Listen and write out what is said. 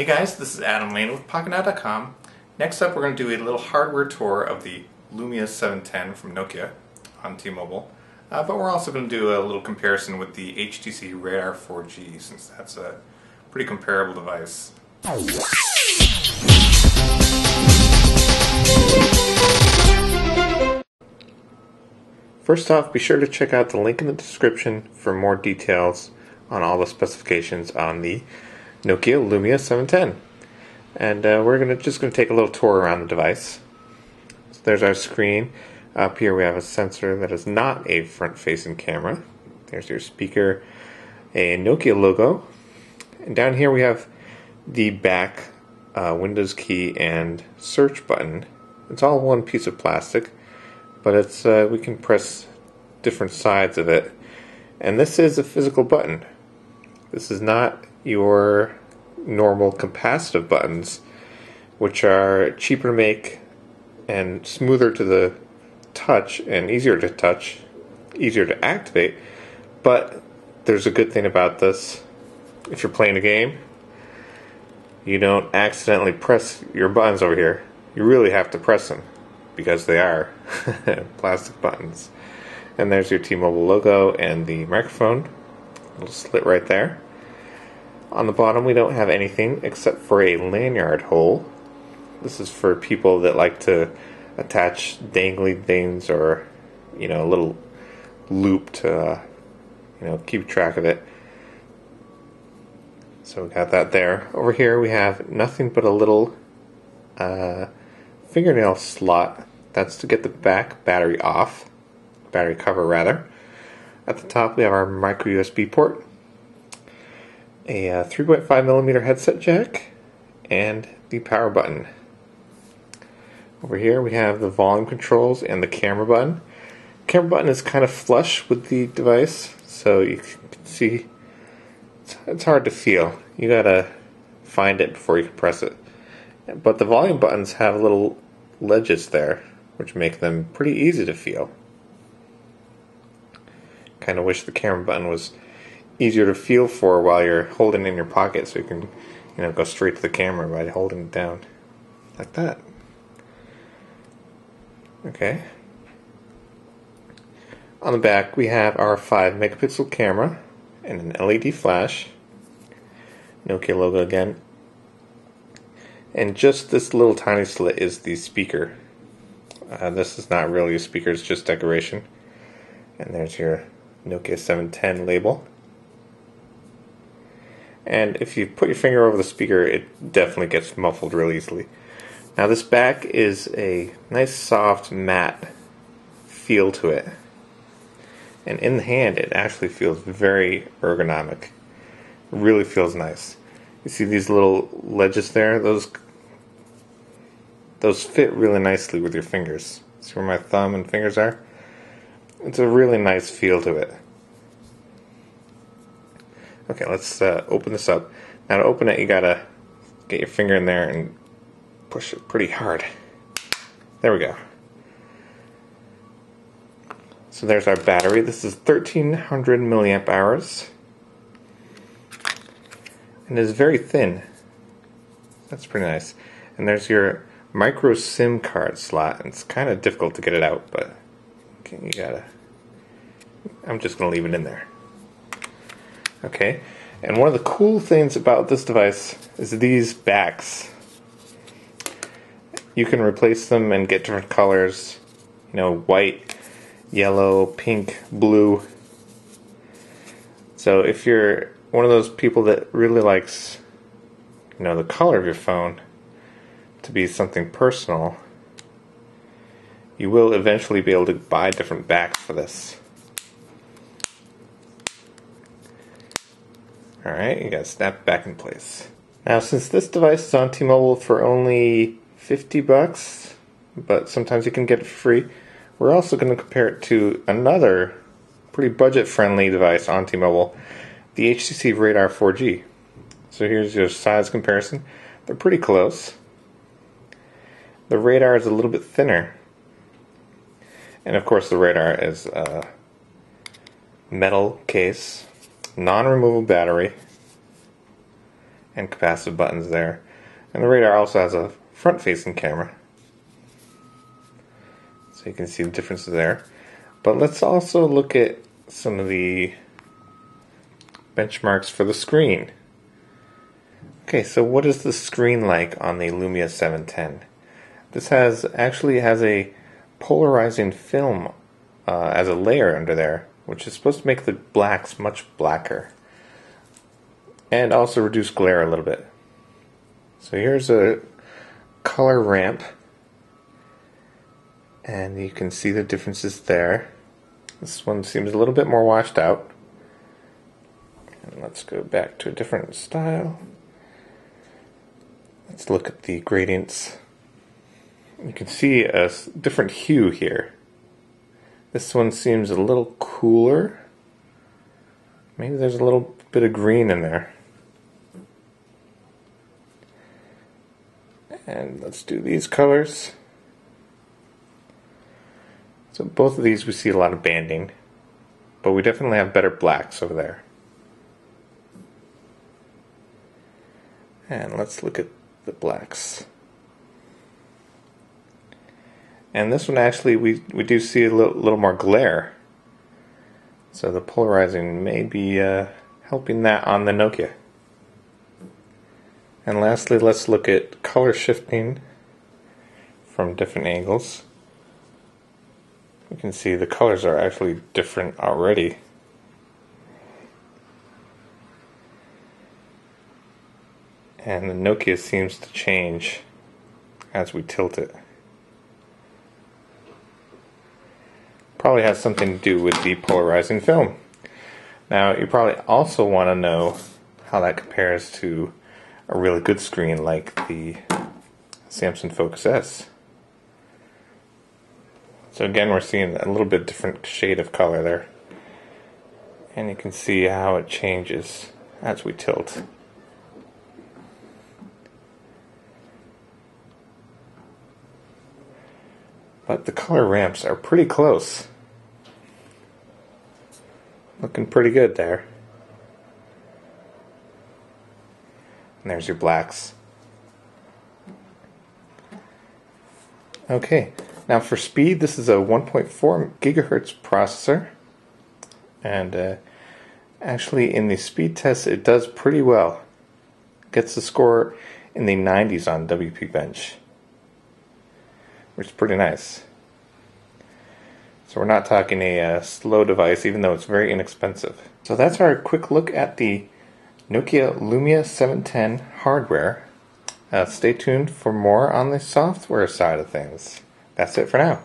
Hey guys, this is Adam Lane with Pocketnow.com. Next up we're going to do a little hardware tour of the Lumia 710 from Nokia on T-Mobile. But we're also going to do a little comparison with the HTC Radar 4G, since that's a pretty comparable device. First off, be sure to check out the link in the description for more details on all the specifications on the Nokia Lumia 710. And we're just going to take a little tour around the device. So there's our screen. Up here we have a sensor that is not a front-facing camera. There's your speaker, a Nokia logo. And down here we have the back Windows key and search button. It's all one piece of plastic, but it's we can press different sides of it. And this is a physical button. This is not your normal capacitive buttons, which are cheaper to make and smoother to the touch and easier to touch, easier to activate. But there's a good thing about this: if you're playing a game, you don't accidentally press your buttons over here. You really have to press them because they are plastic buttons. And there's your T-Mobile logo and the microphone, a little slit right there. On the bottom we don't have anything except for a lanyard hole. This is for people that like to attach dangly things, or a little loop to keep track of it. So we got that there. Over here we have nothing but a little fingernail slot. That's to get the back battery cover rather. At the top we have our micro USB port, a 3.5mm headset jack, and the power button. Over here we have the volume controls and the camera button. Camera button is kind of flush with the device, so you can see it's hard to feel. You gotta find it before you can press it. But the volume buttons have little ledges there, which make them pretty easy to feel. Kind of wish the camera button was easier to feel for while you're holding it in your pocket, so you can go straight to the camera by holding it down like that. Okay. On the back we have our 5-megapixel camera and an LED flash, Nokia logo again, and just this little tiny slit is the speaker. This is not really a speaker, it's just decoration. And there's your Nokia 710 label. And if you put your finger over the speaker, it definitely gets muffled real easily. Now this back is a nice soft matte feel to it, and in the hand it actually feels very ergonomic. It really feels nice. You see these little ledges there? Those fit really nicely with your fingers. See where my thumb and fingers are? It's a really nice feel to it. Okay, let's open this up. Now to open it, you gotta get your finger in there and push it pretty hard. There we go. So there's our battery. This is 1300 milliamp hours. And it is very thin. That's pretty nice. And there's your micro SIM card slot. It's kind of difficult to get it out, but I'm just going to leave it in there. Okay, and one of the cool things about this device is these backs. You can replace them and get different colors, white, yellow, pink, blue. So if you're one of those people that really likes, the color of your phone to be something personal, you will eventually be able to buy different backs for this. Alright, you gotta snap it back in place. Now, since this device is on T-Mobile for only $50, but sometimes you can get it for free, we're also going to compare it to another pretty budget-friendly device on T-Mobile, the HTC Radar 4G. So here's your size comparison. They're pretty close. The Radar is a little bit thinner. And of course the Radar is a metal case, non-removable battery, and capacitive buttons there. And the radar also has a front-facing camera, so you can see the differences there. But let's also look at some of the benchmarks for the screen. Okay, so what is the screen like on the Lumia 710? This actually has a polarizing film as a layer under there, which is supposed to make the blacks much blacker and also reduce glare a little bit. So here's a color ramp, and you can see the differences there. This one seems a little bit more washed out. And let's go back to a different style. Let's look at the gradients. You can see a different hue here. This one seems a little cooler. Maybe there's a little bit of green in there. And let's do these colors. So both of these we see a lot of banding, but we definitely have better blacks over there. And let's look at the blacks. And this one actually we do see a little more glare. So the polarizing may be helping that on the Nokia. And lastly, let's look at color shifting from different angles. You can see the colors are actually different already. And the Nokia seems to change as we tilt it. Probably has something to do with the polarizing film. Now, you probably also want to know how that compares to a really good screen like the Samsung Focus S. So again, we're seeing a little bit different shade of color there. And you can see how it changes as we tilt. But the color ramps are pretty close. Looking pretty good there. And there's your blacks. Okay, now for speed, this is a 1.4 gigahertz processor. And actually in the speed test it does pretty well. Gets the score in the 90s on WP Bench, which is pretty nice. So we're not talking a slow device, even though it's very inexpensive. So that's our quick look at the Nokia Lumia 710 hardware. Stay tuned for more on the software side of things. That's it for now.